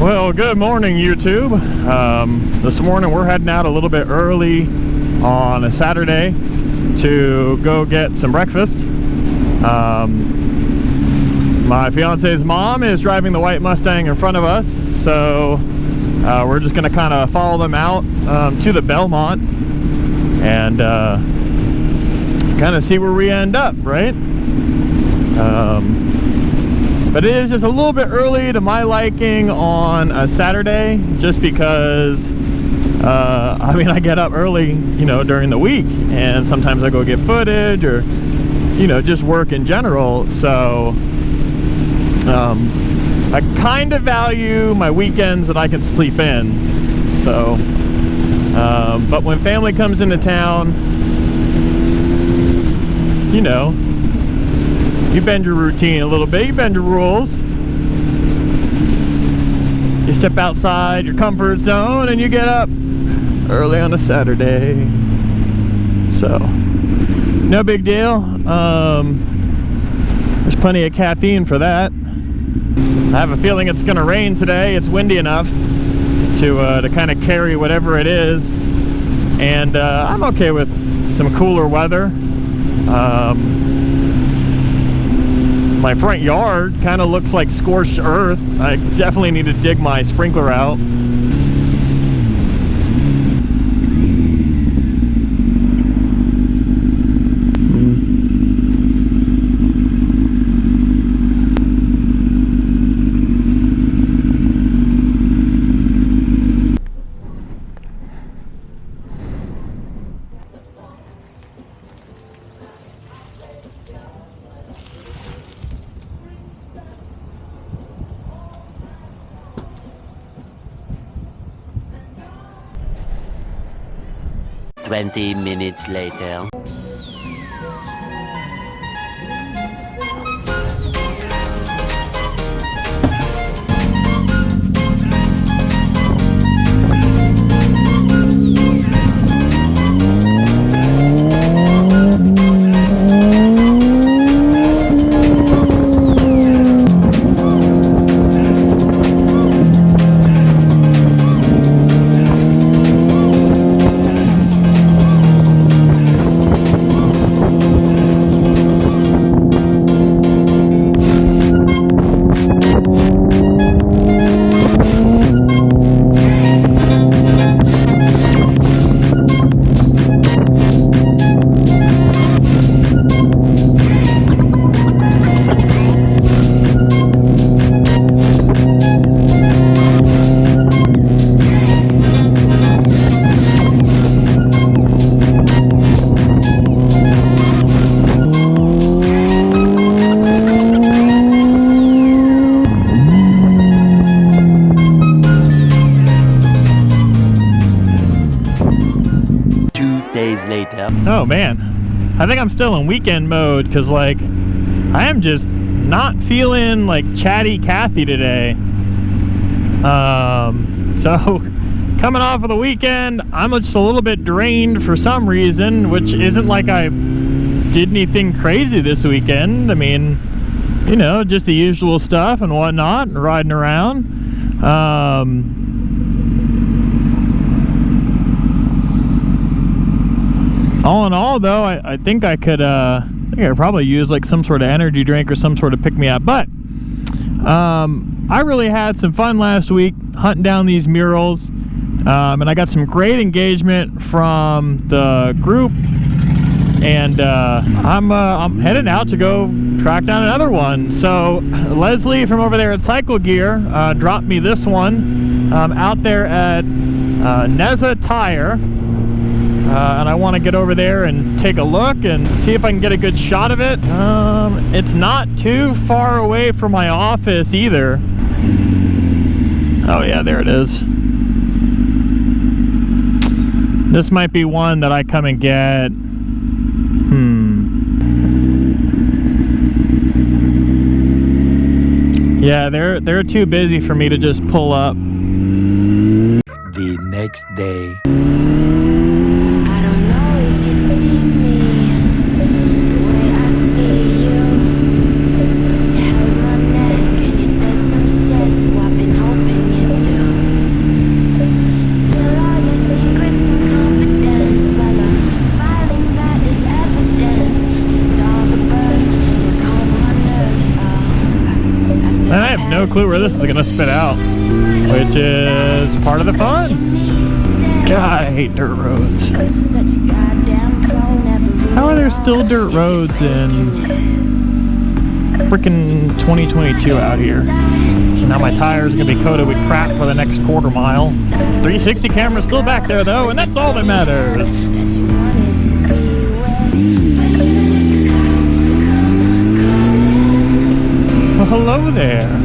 Well, good morning, YouTube. This morning we're heading out a little bit early on a Saturday to go get some breakfast. My fiance's mom is driving the white Mustang in front of us, so we're just going to kind of follow them out to the Belmont and kind of see where we end up, right? But it is just a little bit early to my liking on a Saturday, just because I mean, I get up early, you know, during the week, and sometimes I go get footage or, you know, just work in general. So I kind of value my weekends that I can sleep in. So but when family comes into town, you know, you bend your routine a little bit, you bend your rules. You step outside your comfort zone and you get up early on a Saturday. So, no big deal. There's plenty of caffeine for that. I have a feeling it's gonna rain today. It's windy enough to kind of carry whatever it is. And I'm okay with some cooler weather. My front yard kind of looks like scorched earth. I definitely need to dig my sprinkler out. Twenty minutes later. 2 days later. Oh man, I think I'm still in weekend mode because, like, I am just not feeling like chatty Cathy today. So coming off of the weekend, I'm just a little bit drained for some reason, which isn't like I did anything crazy this weekend. I mean, you know, just the usual stuff and whatnot, riding around. All in all, though, I think I could probably use like some sort of energy drink or some sort of pick-me-up. But I really had some fun last week hunting down these murals, and I got some great engagement from the group. And I'm heading out to go track down another one. So Leslie from over there at CycleGear dropped me this one out there at Neza Tire. And I want to get over there and take a look and see if I can get a good shot of it. It's not too far away from my office either. Oh yeah, there it is. This might be one that I come and get. Yeah, they're too busy for me to just pull up. The next day. no clue where this is gonna spit out, which is part of the fun. God, I hate dirt roads. How are there still dirt roads in freaking 2022 out here? And now my tires are gonna be coated with crap for the next quarter mile. 360 camera's still back there though, and that's all that matters. Well, hello there.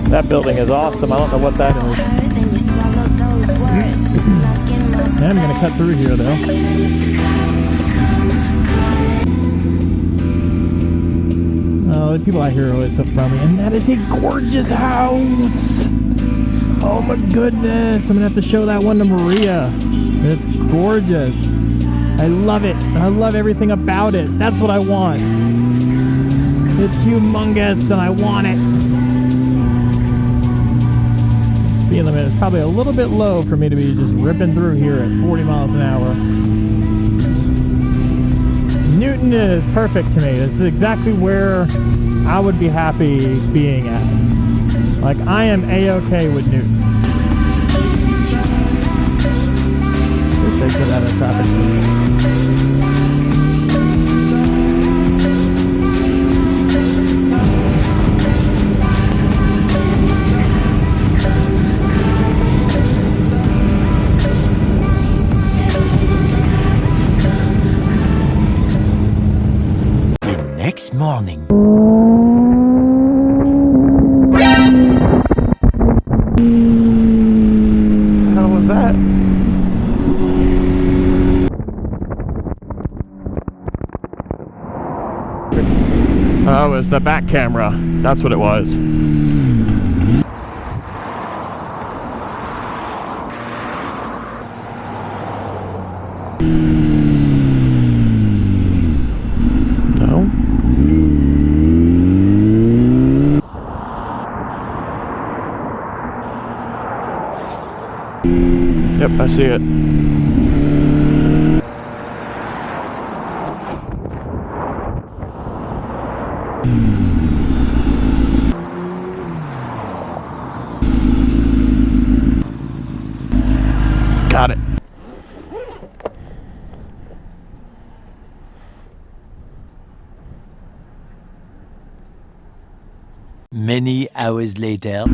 That building is awesome. I don't know what that is. I'm going to cut through here though. Oh, the people out here are always so friendly. And that is a gorgeous house. Oh my goodness. I'm going to have to show that one to Maria. It's gorgeous. I love it. I love everything about it. That's what I want. It's humongous and I want it. Speed limit is probably a little bit low for me to be just ripping through here at 40 miles an hour. Newton is perfect to me. It's exactly where I would be happy being at. Like, I am A-okay with Newton. Wish they could have a traffic signal. Next morning. How was that? Oh, it was the back camera. That's what it was. No. Yep, I see it. Got it. Many hours later.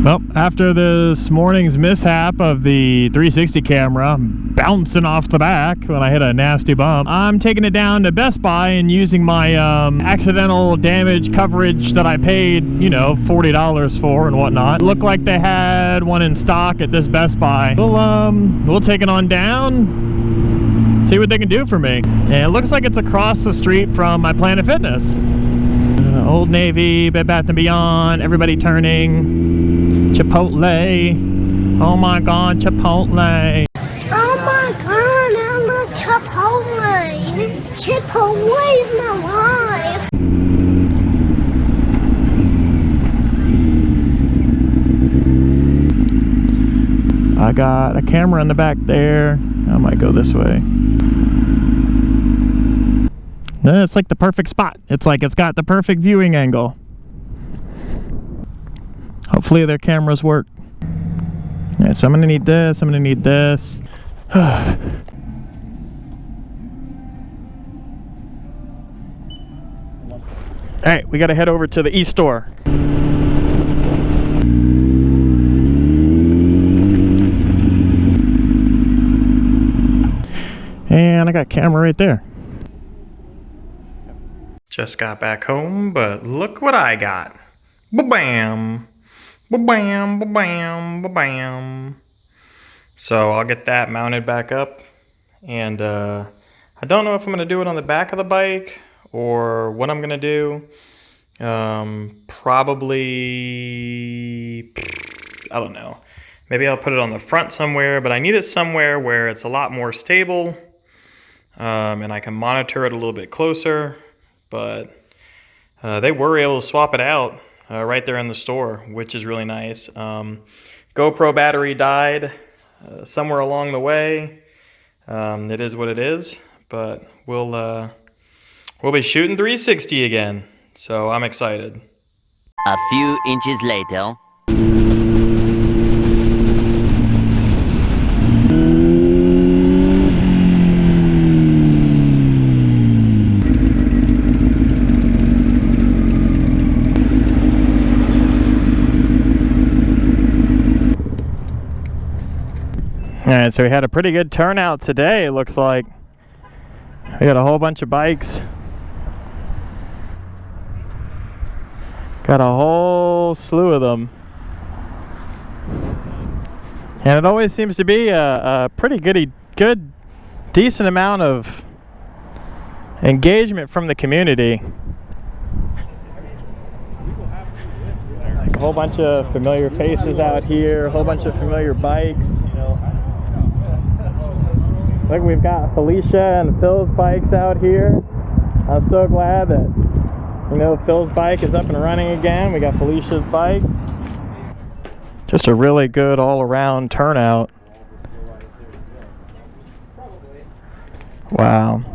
Well, after this morning's mishap of the 360 camera bouncing off the back when I hit a nasty bump, I'm taking it down to Best Buy and using my accidental damage coverage that I paid, you know, $40 for and whatnot. It looked like they had one in stock at this Best Buy. We'll take it on down, see what they can do for me. And it looks like it's across the street from my Planet Fitness. Old Navy, Bed Bath & Beyond, everybody turning. Chipotle. Oh my god, Chipotle. Oh my god, I love Chipotle. Chipotle is my life. I got a camera in the back there. I might go this way. No, it's like the perfect spot. It's like it's got the perfect viewing angle. Hopefully their cameras work. Alright, so I'm gonna need this, I'm gonna need this. Alright, we gotta head over to the e-store. And I got a camera right there. Just got back home, but look what I got. Ba-bam! Ba-bam, ba-bam, ba-bam. So I'll get that mounted back up. And I don't know if I'm going to do it on the back of the bike or what I'm going to do. Probably, I don't know. Maybe I'll put it on the front somewhere, but I need it somewhere where it's a lot more stable. And I can monitor it a little bit closer. But they were able to swap it out right there in the store, which is really nice. GoPro battery died somewhere along the way. It is what it is, but we'll be shooting 360 again, so I'm excited. A few inches later. Alright, so we had a pretty good turnout today, it looks like. We got a whole bunch of bikes. Got a whole slew of them. And it always seems to be a pretty good, decent amount of engagement from the community. Like a whole bunch of familiar faces out here, a whole bunch of familiar bikes. Look, we've got Felicia and Phil's bikes out here. I'm so glad that, you know, Phil's bike is up and running again. We got Felicia's bike. Just a really good all-around turnout. Wow.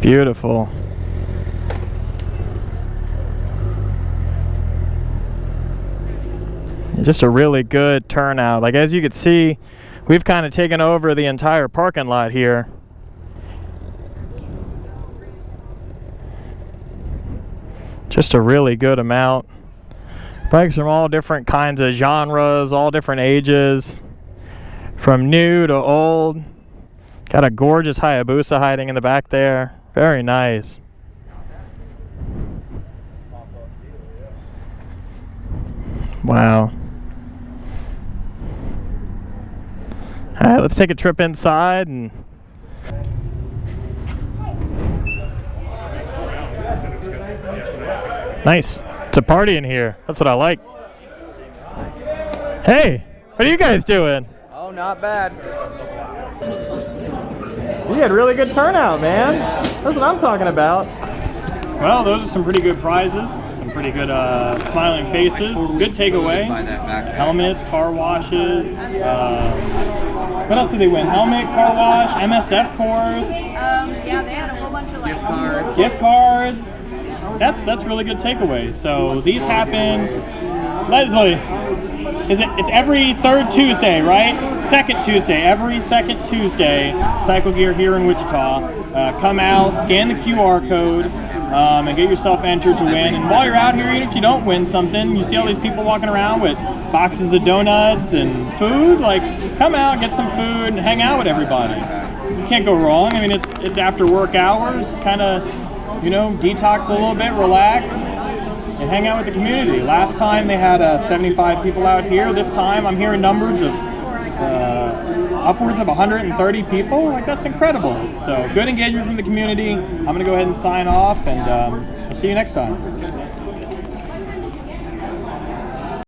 Beautiful. Just a really good turnout. Like, as you can see, we've kind of taken over the entire parking lot here. Just a really good amount. Bikes from all different kinds of genres, all different ages, from new to old. Got a gorgeous Hayabusa hiding in the back there. Very nice. Wow. All right, let's take a trip inside and nice. It's a party in here. That's what I like. Hey, what are you guys doing? Oh, not bad. You had really good turnout, man. That's what I'm talking about. Well, those are some pretty good prizes. Some pretty good smiling faces. Good takeaway. Helmets, car washes. What else did they win? Helmet, car wash, MSF cores. Yeah, they had a whole bunch of like gift cards. That's really good takeaways. So these happen. Leslie, it's every third Tuesday, right? Second Tuesday, every second Tuesday. CycleGear here in Wichita. Come out, scan the QR code, and get yourself entered to win. And while you're out here, even if you don't win something, you see all these people walking around with boxes of donuts and food. Like, come out, get some food, and hang out with everybody. You can't go wrong. I mean, it's after work hours, kind of, you know, detox a little bit, relax, and hang out with the community. Last time they had 75 people out here. This time I'm hearing numbers of upwards of 130 people. Like, that's incredible. So good engagement from the community. I'm gonna go ahead and sign off, and I'll see you next time.